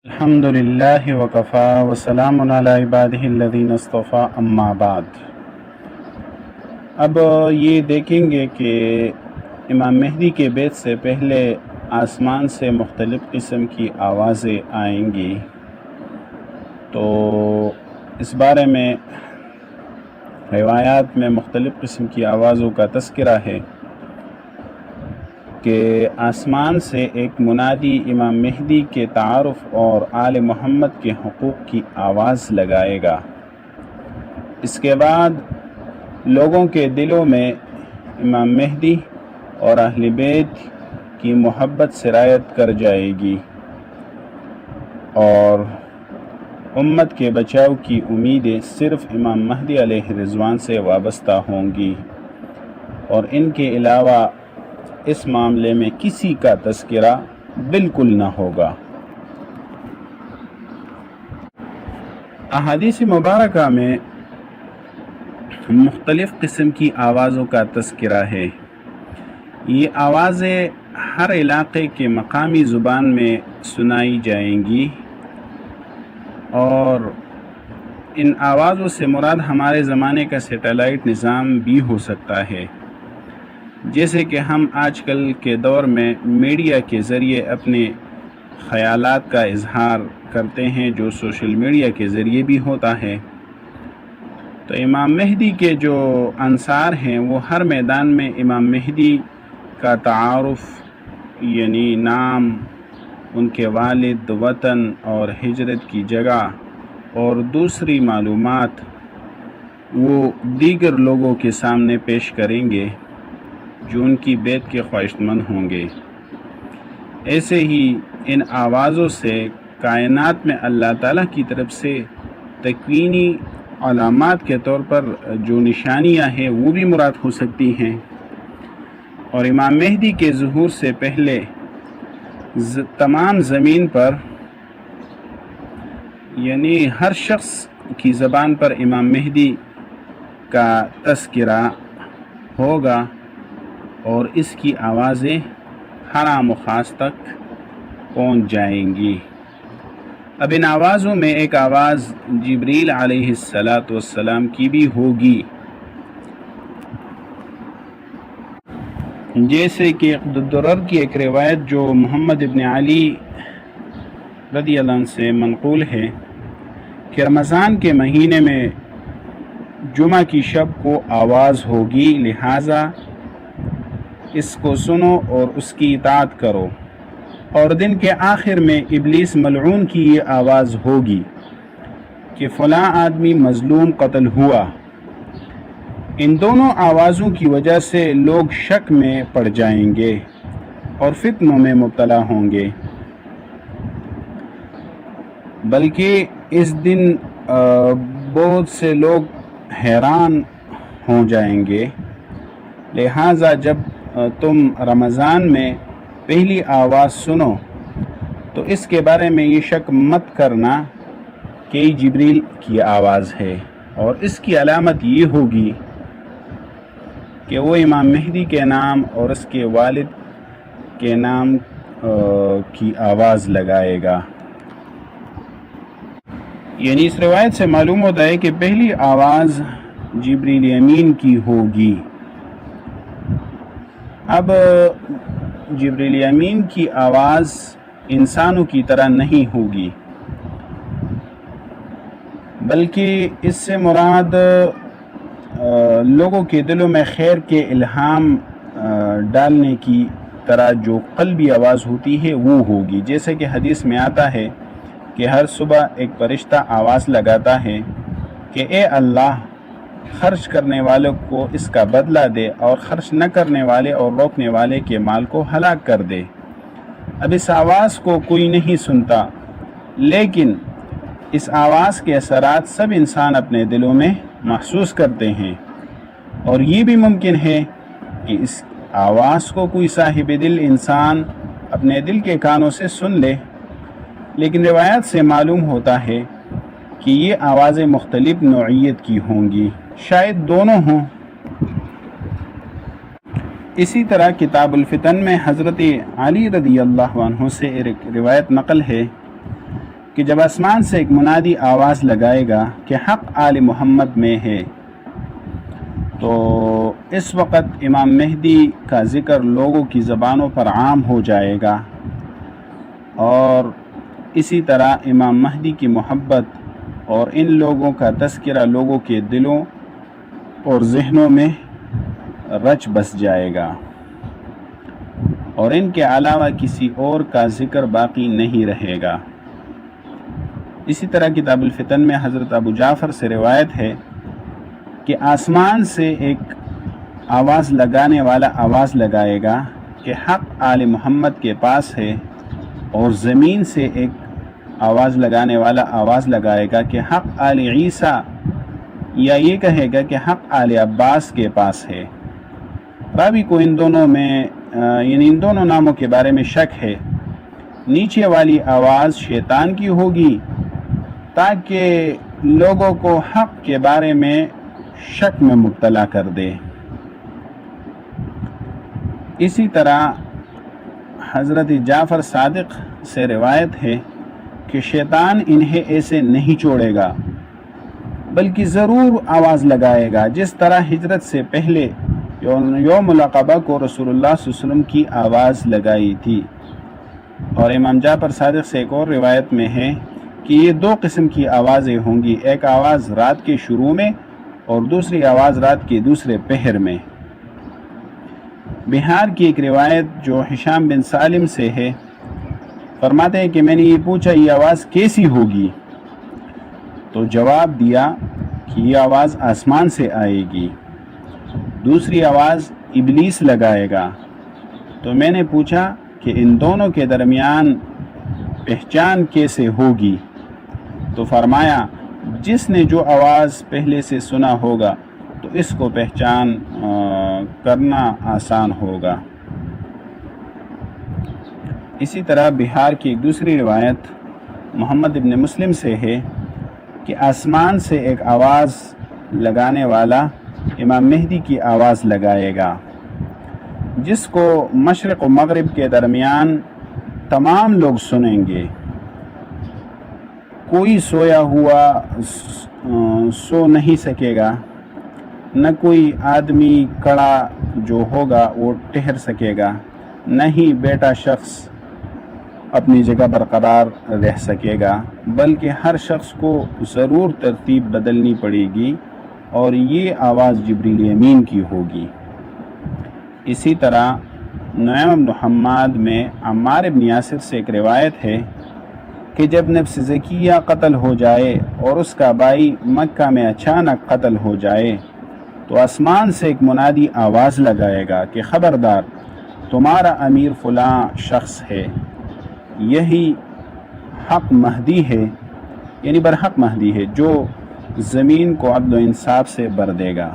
الحمد للہ وکفا وسلام علی عبادہ الذین اصطفیٰ اما بعد۔ اب یہ دیکھیں گے کہ امام مہدی کے بیعت سے پہلے آسمان سے مختلف قسم کی آوازیں آئیں گی، تو اس بارے میں روایات میں مختلف قسم کی آوازوں کا تذکرہ ہے کہ آسمان سے ایک منادی امام مہدی کے تعارف اور آل محمد کے حقوق کی آواز لگائے گا۔ اس کے بعد لوگوں کے دلوں میں امام مہدی اور اہل بیت کی محبت سرایت کر جائے گی اور امت کے بچاؤ کی امیدیں صرف امام مہدی علیہ رضوان سے وابستہ ہوں گی، اور ان کے علاوہ اس معاملے میں کسی کا تذکرہ بالکل نہ ہوگا۔ احادیث مبارکہ میں مختلف قسم کی آوازوں کا تذکرہ ہے۔ یہ آوازیں ہر علاقے کے مقامی زبان میں سنائی جائیں گی، اور ان آوازوں سے مراد ہمارے زمانے کا سیٹلائٹ نظام بھی ہو سکتا ہے، جیسے کہ ہم آج کل کے دور میں میڈیا کے ذریعے اپنے خیالات کا اظہار کرتے ہیں، جو سوشل میڈیا کے ذریعے بھی ہوتا ہے۔ تو امام مہدی کے جو انصار ہیں وہ ہر میدان میں امام مہدی کا تعارف، یعنی نام، ان کے والد، وطن اور ہجرت کی جگہ اور دوسری معلومات وہ دیگر لوگوں کے سامنے پیش کریں گے جو ان کی بیعت کے خواہش مند ہوں گے۔ ایسے ہی ان آوازوں سے کائنات میں اللہ تعالیٰ کی طرف سے تکوینی علامات کے طور پر جو نشانیاں ہیں وہ بھی مراد ہو سکتی ہیں، اور امام مہدی کے ظہور سے پہلے تمام زمین پر، یعنی ہر شخص کی زبان پر امام مہدی کا تذکرہ ہوگا، اور اس کی آوازیں ہر عام و خاص تک پہنچ جائیں گی۔ اب ان آوازوں میں ایک آواز جبریل علیہ السلام کی بھی ہوگی، جیسے کہ عبدالدرر کی ایک روایت جو محمد ابن علی رضی اللہ عنہ سے منقول ہے کہ رمضان کے مہینے میں جمعہ کی شب کو آواز ہوگی، لہٰذا اس کو سنو اور اس کی اطاعت کرو، اور دن کے آخر میں ابلیس ملعون کی یہ آواز ہوگی کہ فلاں آدمی مظلوم قتل ہوا۔ ان دونوں آوازوں کی وجہ سے لوگ شک میں پڑ جائیں گے اور فتنوں میں مبتلا ہوں گے، بلکہ اس دن بہت سے لوگ حیران ہو جائیں گے۔ لہٰذا جب تم رمضان میں پہلی آواز سنو تو اس کے بارے میں یہ شک مت کرنا کہ یہ جبریل کی آواز ہے، اور اس کی علامت یہ ہوگی کہ وہ امام مہدی کے نام اور اس کے والد کے نام کی آواز لگائے گا۔ یعنی اس روایت سے معلوم ہوتا ہے کہ پہلی آواز جبریل امین کی ہوگی۔ اب جبریل امین کی آواز انسانوں کی طرح نہیں ہوگی، بلکہ اس سے مراد لوگوں کے دلوں میں خیر کے الہام ڈالنے کی طرح جو قلبی آواز ہوتی ہے وہ ہوگی، جیسے کہ حدیث میں آتا ہے کہ ہر صبح ایک فرشتہ آواز لگاتا ہے کہ اے اللہ، خرچ کرنے والوں کو اس کا بدلہ دے، اور خرچ نہ کرنے والے اور روکنے والے کے مال کو ہلاک کر دے۔ اب اس آواز کو کوئی نہیں سنتا، لیکن اس آواز کے اثرات سب انسان اپنے دلوں میں محسوس کرتے ہیں، اور یہ بھی ممکن ہے کہ اس آواز کو کوئی صاحب دل انسان اپنے دل کے کانوں سے سن لے، لیکن روایات سے معلوم ہوتا ہے کہ یہ آوازیں مختلف نوعیت کی ہوں گی، شاید دونوں ہوں۔ اسی طرح کتاب الفتن میں حضرت علی رضی اللہ عنہ سے ایک روایت نقل ہے کہ جب آسمان سے ایک منادی آواز لگائے گا کہ حق آل محمد میں ہے، تو اس وقت امام مہدی کا ذکر لوگوں کی زبانوں پر عام ہو جائے گا، اور اسی طرح امام مہدی کی محبت اور ان لوگوں کا تذکرہ لوگوں کے دلوں اور ذہنوں میں رچ بس جائے گا، اور ان کے علاوہ کسی اور کا ذکر باقی نہیں رہے گا۔ اسی طرح کتاب الفتن میں حضرت ابو جعفر سے روایت ہے کہ آسمان سے ایک آواز لگانے والا آواز لگائے گا کہ حق آل محمد کے پاس ہے، اور زمین سے ایک آواز لگانے والا آواز لگائے گا کہ حق آل عیسیٰ، یا یہ کہے گا کہ حق آل عباس کے پاس ہے۔ راوی کو ان دونوں میں یعنی ان دونوں ناموں کے بارے میں شک ہے۔ نیچے والی آواز شیطان کی ہوگی تاکہ لوگوں کو حق کے بارے میں شک میں مبتلا کر دے۔ اسی طرح حضرت جعفر صادق سے روایت ہے کہ شیطان انہیں ایسے نہیں چھوڑے گا، بلکہ ضرور آواز لگائے گا جس طرح ہجرت سے پہلے یوم العقبہ کو رسول اللہ صلی اللہ علیہ وسلم کی آواز لگائی تھی۔ اور امام جعفر صادق سے ایک اور روایت میں ہے کہ یہ دو قسم کی آوازیں ہوں گی، ایک آواز رات کے شروع میں اور دوسری آواز رات کے دوسرے پہر میں۔ بہار کی ایک روایت جو ہشام بن سالم سے ہے، فرماتے ہیں کہ میں نے یہ پوچھا یہ آواز کیسی ہوگی، تو جواب دیا کہ یہ آواز آسمان سے آئے گی۔ دوسری آواز ابلیس لگائے گا۔ تو میں نے پوچھا کہ ان دونوں کے درمیان پہچان کیسے ہوگی، تو فرمایا جس نے جو آواز پہلے سے سنا ہوگا تو اس کو پہچان کرنا آسان ہوگا۔ اسی طرح بہار کی ایک دوسری روایت محمد ابن مسلم سے ہے کہ آسمان سے ایک آواز لگانے والا امام مہدی کی آواز لگائے گا، جس کو مشرق و مغرب کے درمیان تمام لوگ سنیں گے۔ کوئی سویا ہوا سو نہیں سکے گا، نہ کوئی آدمی کڑا جو ہوگا وہ ٹھہر سکے گا، نہ ہی بیٹا شخص اپنی جگہ برقرار رہ سکے گا، بلکہ ہر شخص کو ضرور ترتیب بدلنی پڑے گی، اور یہ آواز جبریل امین کی ہوگی۔ اسی طرح نعیم بن حماد میں عمار بن یاسر سے ایک روایت ہے کہ جب نفس زکیہ قتل ہو جائے اور اس کا بھائی مکہ میں اچانک قتل ہو جائے، تو آسمان سے ایک منادی آواز لگائے گا کہ خبردار تمہارا امیر فلاں شخص ہے، یہی حق مہدی ہے، یعنی برحق مہدی ہے جو زمین کو عدل و انصاف سے بھر دے گا۔